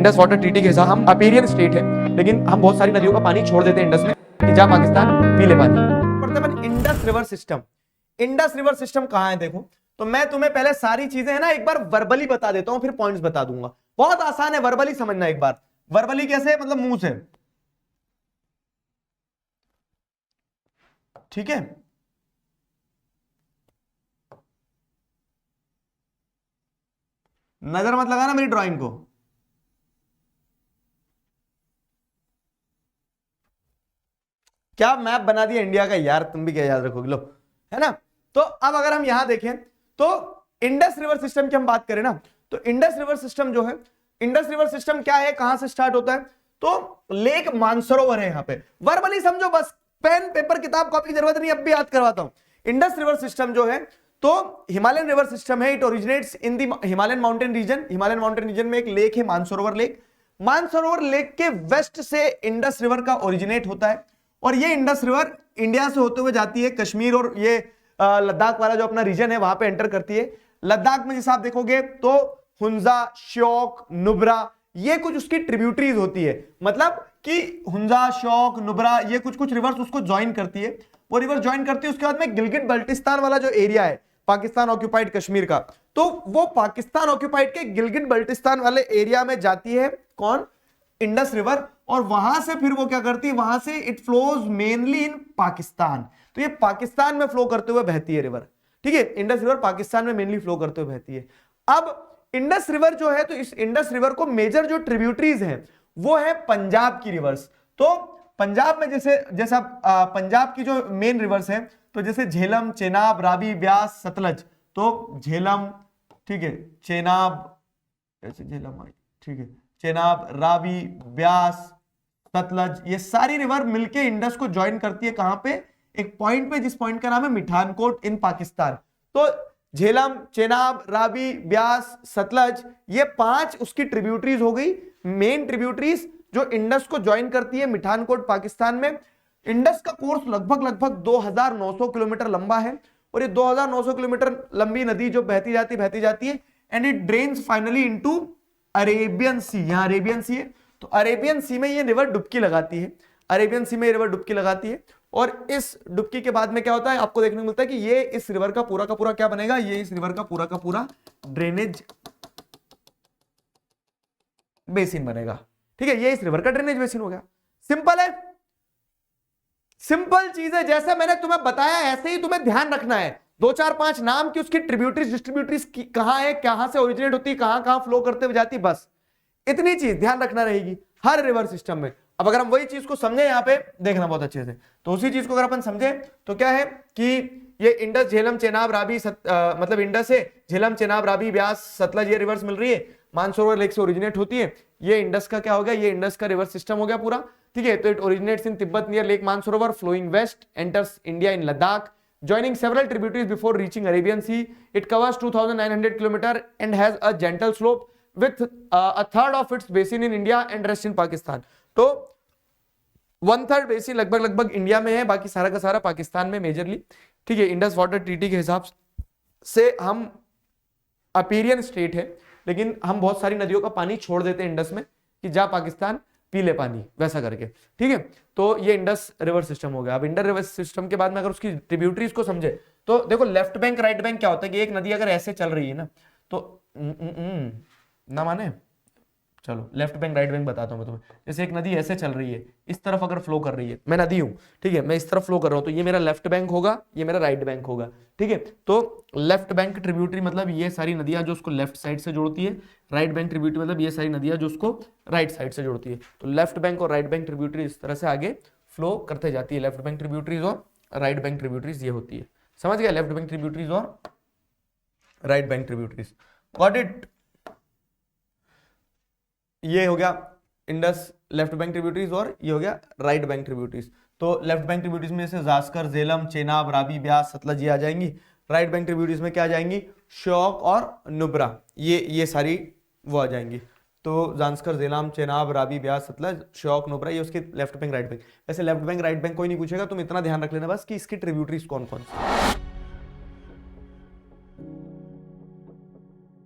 Indus water treaty के हिसाब हम अपेरियन स्टेट है, लेकिन हम बहुत सारी नदियों का पानी छोड़ देते हैं इंडस में कि जा पाकिस्तान पी ले पानी। Indus river system, Indus river system कहां है देखो, तो मैं तुम्हें पहले सारी चीजें है ना एक बार वर्बली बता देता हूं, फिर पॉइंट्स बता दूंगा। बहुत आसान है, वर्बली समझना एक बार। वर्बली कैसे, मतलब मुंह से, ठीक है। नजर मत लगाना मेरी ड्राइंग को। क्या मैप बना दिया इंडिया का यार, तुम भी क्या याद रखोगे, लो, है ना। तो अब अगर हम यहां देखें तो इंडस रिवर सिस्टम की हम बात करें ना, तो इंडस रिवर सिस्टम जो है, इंडस रिवर सिस्टम क्या है, कहां से स्टार्ट होता है, तो लेक मानसरोवर है यहां पे। वर्बली समझो बस, पेन पेपर किताब कॉपी की जरूरत नहीं, अब भी याद करवाता हूं। इंडस रिवर सिस्टम जो है तो हिमालयन रिवर सिस्टम है। It originates in the Himalayan mountain region. Himalayan mountain region में एक लेक है मानसरोवर लेक। मानसरोवर लेक के वेस्ट से इंडस रिवर का ओरिजिनेट होता है, और ये इंडस रिवर इंडिया से होते हुए जाती है कश्मीर और ये लद्दाख वाला जो अपना रीजन है वहां पे एंटर करती है। लद्दाख में जैसे आप देखोगे तो हुंजा, श्योक, नुब्रा, ये कुछ उसकी ट्रिब्यूटरीज होती है। मतलब कि हुंजा, श्योक, नुब्रा, ये कुछ कुछ रिवर्स उसको ज्वाइन करती है। वो रिवर ज्वाइन करती है। उसके बाद में गिलगिट बल्टिस्तान वाला जो एरिया है पाकिस्तान ऑक्यूपाइड कश्मीर का, तो वो पाकिस्तान ऑक्यूपाइड के गिलगिट बल्टिस्तान वाले एरिया में जाती है कौन, इंडस रिवर। और वहां से फिर वो क्या करती है, वहां से इट फ्लोज मेनली इन पाकिस्तान। तो ये पाकिस्तान में फ्लो करते हुए बहती है रिवर, ठीक है। इंडस रिवर पाकिस्तान में मेनली फ्लो करते हुए बहती है। अब इंडस रिवर जो है, तो इस इंडस रिवर को मेजर जो ट्रिब्यूटरीज हैं वो है पंजाब की रिवर्स। तो पंजाब में जैसे जैसा पंजाब की जो मेन रिवर्स है, तो जैसे झेलम, चेनाब, रावी, ब्यास, सतलज। तो झेलम, ठीक है, चेनाब, ऐसे झेलम आई, ठीक है, चेनाब, रावी, ब्यास, सतलज, ये सारी रिवर मिलके इंडस को ज्वाइन करती है कहां पे, एक पॉइंट पे, जिस पॉइंट का नाम है मिठानकोट इन पाकिस्तान। तो झेलम, चेनाब, रावी, ब्यास, सतलज, ये 5 उसकी ट्रिब्यूटरीज हो गई, मेन ट्रिब्यूटरीज जो इंडस को ज्वाइन करती है मिठानकोट पाकिस्तान में। इंडस का कोर्स लगभग 2900 किलोमीटर लंबा है, और ये 2900 किलोमीटर लंबी नदी जो बहती जाती है and it drains finally into Arabian Sea. यहां अरेबियन सी है, तो अरेबियन सी में ये रिवर डुबकी लगाती है। अरेबियन सी में ये रिवर डुबकी लगाती है, और इस डुबकी के बाद में क्या होता है, आपको देखने को मिलता है कि ये इस रिवर का पूरा क्या बनेगा, ये इस रिवर का पूरा ड्रेनेज बेसिन बनेगा, ठीक है। ये इस रिवर का ड्रेनेज बेसिन हो गया। सिंपल है, सिंपल चीज है। जैसे मैंने तुम्हें बताया ऐसे ही तुम्हें ध्यान रखना है। 2 4 5 नाम की उसकी ट्रिब्यूटरीज डिस्ट्रीब्यूटरीज कहां है, कहां से ओरिजिनेट होती है, कहां फ्लो करते हुए जाती, बस इतनी चीज ध्यान रखना रहेगी हर रिवर सिस्टम में। अब अगर हम वही चीज को समझे, यहां पे देखना बहुत अच्छे से, तो उसी चीज को अगर अपन समझे तो क्या है कि ये इंडस, झेलम, चेनाब, रावी, मतलब इंडस है, झेलम, चेनाब, रावी, ब्यास, सतलज, ये रिवर्स मिल रही है, मानसरोवर लेक से ओरिजिनेट होती है। ये इंडस का क्या हो गया, ये इंडस का रिवर सिस्टम हो गया पूरा, ठीक है। तो it originates in Tibet near lake Mansarovar, flowing west, enters India in Ladakh, joining several tributaries before reaching Arabian Sea. It covers 2,900 km and has a gentle slope with a third of its basin in India and rest in Pakistan. तो 1/3 basin लगभग India में है, बाकी सारा का सारा पाकिस्तान में majorly, ठीक है। इंडस वाटर ट्रीटी के हिसाब से हम अपेरियन स्टेट है, लेकिन हम बहुत सारी नदियों का पानी छोड़ देते हैं इंडस में कि जा पाकिस्तान पी ले पानी, वैसा करके, ठीक है। तो ये इंडस रिवर सिस्टम हो गया। अब इंडस रिवर सिस्टम के बाद में अगर उसकी ट्रिब्यूटरीज को समझे तो देखो, लेफ्ट बैंक राइट बैंक क्या होता है कि एक नदी अगर ऐसे चल रही है ना, तो ना माने, चलो लेफ्ट बैंक राइट बैंक बताता हूं मैं तुम्हें। जैसे एक नदी ऐसे चल रही है, इस तरफ अगर फ्लो कर रही है, मैं नदी हूं, ठीक है, मैं इस तरफ फ्लो कर रहा हूं, तो ये मेरा लेफ्ट बैंक होगा, ये मेरा राइट बैंक होगा, ठीक है। तो लेफ्ट बैंक ट्रिब्यूटरी मतलब ये सारी नदियां जो उसको लेफ्ट साइड से जोड़ती है, राइट बैंक ट्रिब्यूटरी मतलब ये सारी नदियां जो उसको राइट साइड से जोड़ती है। तो लेफ्ट बैंक और राइट बैंक ट्रिब्यूटरी इस तरह से आगे फ्लो करते जाती है। लेफ्ट बैंक ट्रिब्यूटरीज और राइट बैंक ट्रिब्यूटरीज ये होती है, समझ गया, लेफ्ट बैंक ट्रिब्यूटरीज और right bank tributaries, got it. ये हो गया इंडस लेफ्ट बैंक ट्रिब्यूटरीज और ये हो गया राइट बैंक ट्रिब्यूटरीज। तो लेफ्ट बैंक ट्रिब्यूटरीज में जैसे जास्कर, झेलम, चेनाब, रावी, ब्यास, सतलज ये आ जाएंगी। राइट बैंक ट्रिब्यूटरीज में क्या आ जाएंगी, श्योक और नुब्रा, ये सारी वो आ जाएंगी। तो जांस्कर, झेलम, चेनाब, रावी, ब्यास, सतलज, श्योक, नुब्रा, ये उसके लेफ्ट बैंक राइट बैंक। वैसे लेफ्ट बैंक राइट बैंक कोई नहीं पूछेगा, तुम इतना ध्यान रख लेना बस कि इसकी ट्रिब्यूटरीज कौन कौन सी।